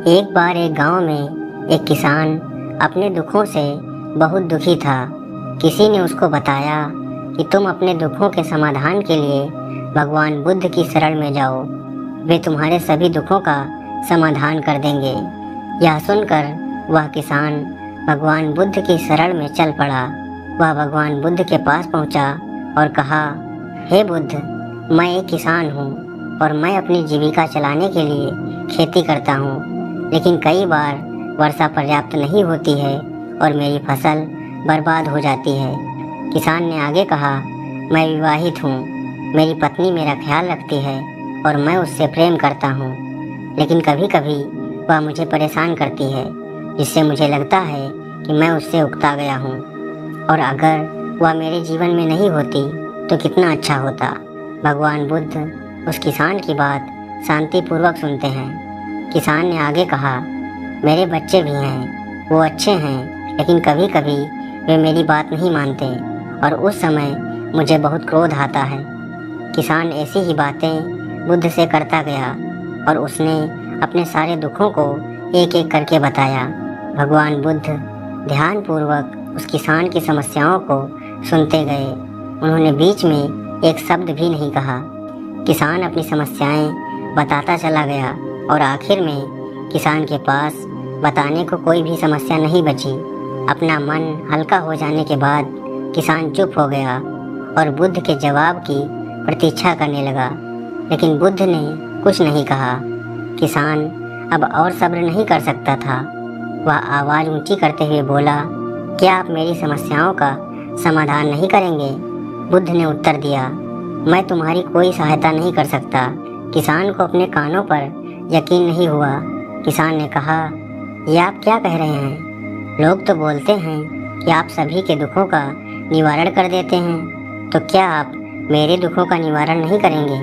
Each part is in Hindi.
एक बार एक गांव में एक किसान अपने दुखों से बहुत दुखी था। किसी ने उसको बताया कि तुम अपने दुखों के समाधान के लिए भगवान बुद्ध की शरण में जाओ, वे तुम्हारे सभी दुखों का समाधान कर देंगे। यह सुनकर वह किसान भगवान बुद्ध की शरण में चल पड़ा। वह भगवान बुद्ध के पास पहुंचा और कहा, हे बुद्ध, मैं एक किसान हूँ और मैं अपनी जीविका चलाने के लिए खेती करता हूँ, लेकिन कई बार वर्षा पर्याप्त नहीं होती है और मेरी फसल बर्बाद हो जाती है। किसान ने आगे कहा, मैं विवाहित हूँ, मेरी पत्नी मेरा ख्याल रखती है और मैं उससे प्रेम करता हूँ, लेकिन कभी कभी वह मुझे परेशान करती है, जिससे मुझे लगता है कि मैं उससे उकता गया हूँ और अगर वह मेरे जीवन में नहीं होती तो कितना अच्छा होता। भगवान बुद्ध उस किसान की बात शांतिपूर्वक सुनते हैं। किसान ने आगे कहा, मेरे बच्चे भी हैं, वो अच्छे हैं, लेकिन कभी कभी वे मेरी बात नहीं मानते और उस समय मुझे बहुत क्रोध आता है। किसान ऐसी ही बातें बुद्ध से करता गया और उसने अपने सारे दुखों को एक एक करके बताया। भगवान बुद्ध ध्यानपूर्वक उस किसान की समस्याओं को सुनते गए। उन्होंने बीच में एक शब्द भी नहीं कहा। किसान अपनी समस्याएं बताता चला गया और आखिर में किसान के पास बताने को कोई भी समस्या नहीं बची। अपना मन हल्का हो जाने के बाद किसान चुप हो गया और बुद्ध के जवाब की प्रतीक्षा करने लगा, लेकिन बुद्ध ने कुछ नहीं कहा। किसान अब और सब्र नहीं कर सकता था। वह आवाज़ ऊंची करते हुए बोला, क्या आप मेरी समस्याओं का समाधान नहीं करेंगे? बुद्ध ने उत्तर दिया, मैं तुम्हारी कोई सहायता नहीं कर सकता। किसान को अपने कानों पर यकीन नहीं हुआ। किसान ने कहा, ये आप क्या कह रहे हैं? लोग तो बोलते हैं कि आप सभी के दुखों का निवारण कर देते हैं, तो क्या आप मेरे दुखों का निवारण नहीं करेंगे?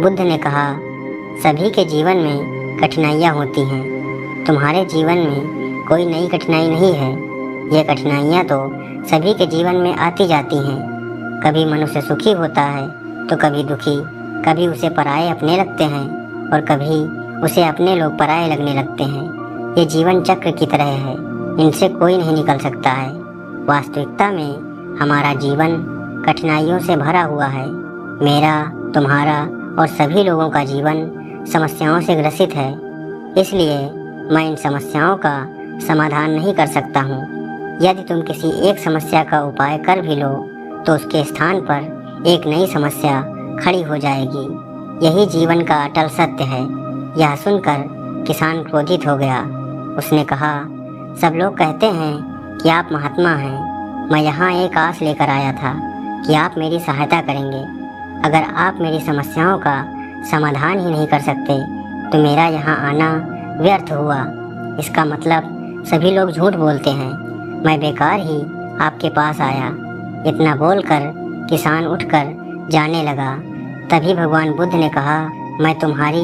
बुद्ध ने कहा, सभी के जीवन में कठिनाइयाँ होती हैं। तुम्हारे जीवन में कोई नई कठिनाई नहीं है। ये कठिनाइयाँ तो सभी के जीवन में आती जाती हैं। कभी मनुष्य सुखी होता है तो कभी दुखी, कभी उसे पराये अपने लगते हैं और कभी उसे अपने लोग पराये लगने लगते हैं। ये जीवन चक्र की तरह है, इनसे कोई नहीं निकल सकता है। वास्तविकता में हमारा जीवन कठिनाइयों से भरा हुआ है। मेरा, तुम्हारा और सभी लोगों का जीवन समस्याओं से ग्रसित है। इसलिए मैं इन समस्याओं का समाधान नहीं कर सकता हूँ। यदि तुम किसी एक समस्या का उपाय कर भी लो तो उसके स्थान पर एक नई समस्या खड़ी हो जाएगी। यही जीवन का अटल सत्य है। यह सुनकर किसान क्रोधित हो गया। उसने कहा, सब लोग कहते हैं कि आप महात्मा हैं। मैं यहाँ एक आस लेकर आया था कि आप मेरी सहायता करेंगे। अगर आप मेरी समस्याओं का समाधान ही नहीं कर सकते तो मेरा यहाँ आना व्यर्थ हुआ। इसका मतलब सभी लोग झूठ बोलते हैं। मैं बेकार ही आपके पास आया। इतना बोलकर किसान उठकर जाने लगा। तभी भगवान बुद्ध ने कहा, मैं तुम्हारी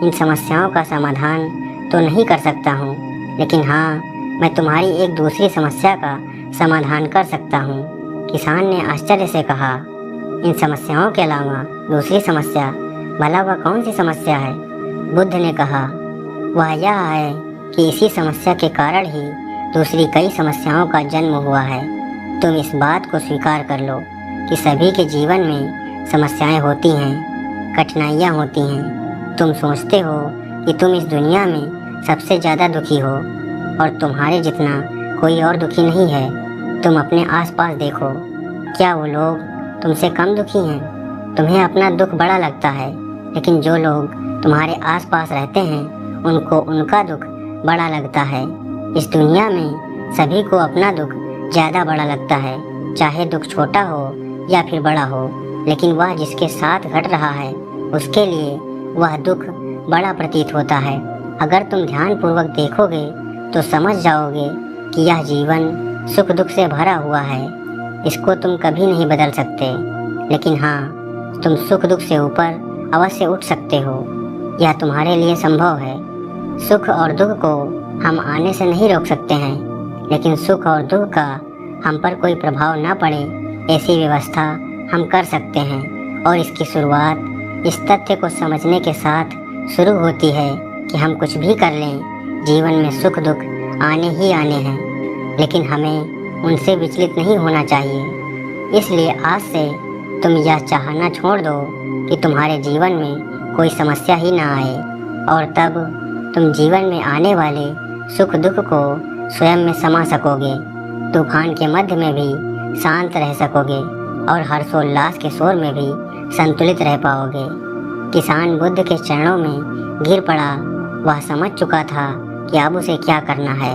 इन समस्याओं का समाधान तो नहीं कर सकता हूँ, लेकिन हाँ, मैं तुम्हारी एक दूसरी समस्या का समाधान कर सकता हूँ। किसान ने आश्चर्य से कहा, इन समस्याओं के अलावा दूसरी समस्या? भला वह कौन सी समस्या है? बुद्ध ने कहा, वह यह है कि इसी समस्या के कारण ही दूसरी कई समस्याओं का जन्म हुआ है। तुम इस बात को स्वीकार कर लो कि सभी के जीवन में समस्याएं होती हैं, कठिनाइयाँ होती हैं। तुम सोचते हो कि तुम इस दुनिया में सबसे ज़्यादा दुखी हो और तुम्हारे जितना कोई और दुखी नहीं है। तुम अपने आसपास देखो, क्या वो लोग तुमसे कम दुखी हैं? तुम्हें अपना दुख बड़ा लगता है, लेकिन जो लोग तुम्हारे आसपास रहते हैं उनको उनका दुख बड़ा लगता है। इस दुनिया में सभी को अपना दुख ज़्यादा बड़ा लगता है, चाहे दुख छोटा हो या फिर बड़ा हो, लेकिन वह जिसके साथ घट रहा है उसके लिए वह दुख बड़ा प्रतीत होता है। अगर तुम ध्यानपूर्वक देखोगे तो समझ जाओगे कि यह जीवन सुख दुख से भरा हुआ है। इसको तुम कभी नहीं बदल सकते, लेकिन हाँ, तुम सुख दुख से ऊपर अवश्य उठ सकते हो। यह तुम्हारे लिए संभव है। सुख और दुख को हम आने से नहीं रोक सकते हैं, लेकिन सुख और दुख का हम पर कोई प्रभाव न पड़े ऐसी व्यवस्था हम कर सकते हैं। और इसकी शुरुआत इस तथ्य को समझने के साथ शुरू होती है कि हम कुछ भी कर लें, जीवन में सुख दुख आने ही आने हैं, लेकिन हमें उनसे विचलित नहीं होना चाहिए। इसलिए आज से तुम यह चाहना छोड़ दो कि तुम्हारे जीवन में कोई समस्या ही ना आए, और तब तुम जीवन में आने वाले सुख दुख को स्वयं में समा सकोगे। तूफान के मध्य में भी शांत रह सकोगे और हर्षोल्लास के शोर में भी संतुलित रह पाओगे। किसान बुद्ध के चरणों में गिर पड़ा। वह समझ चुका था कि अब उसे क्या करना है।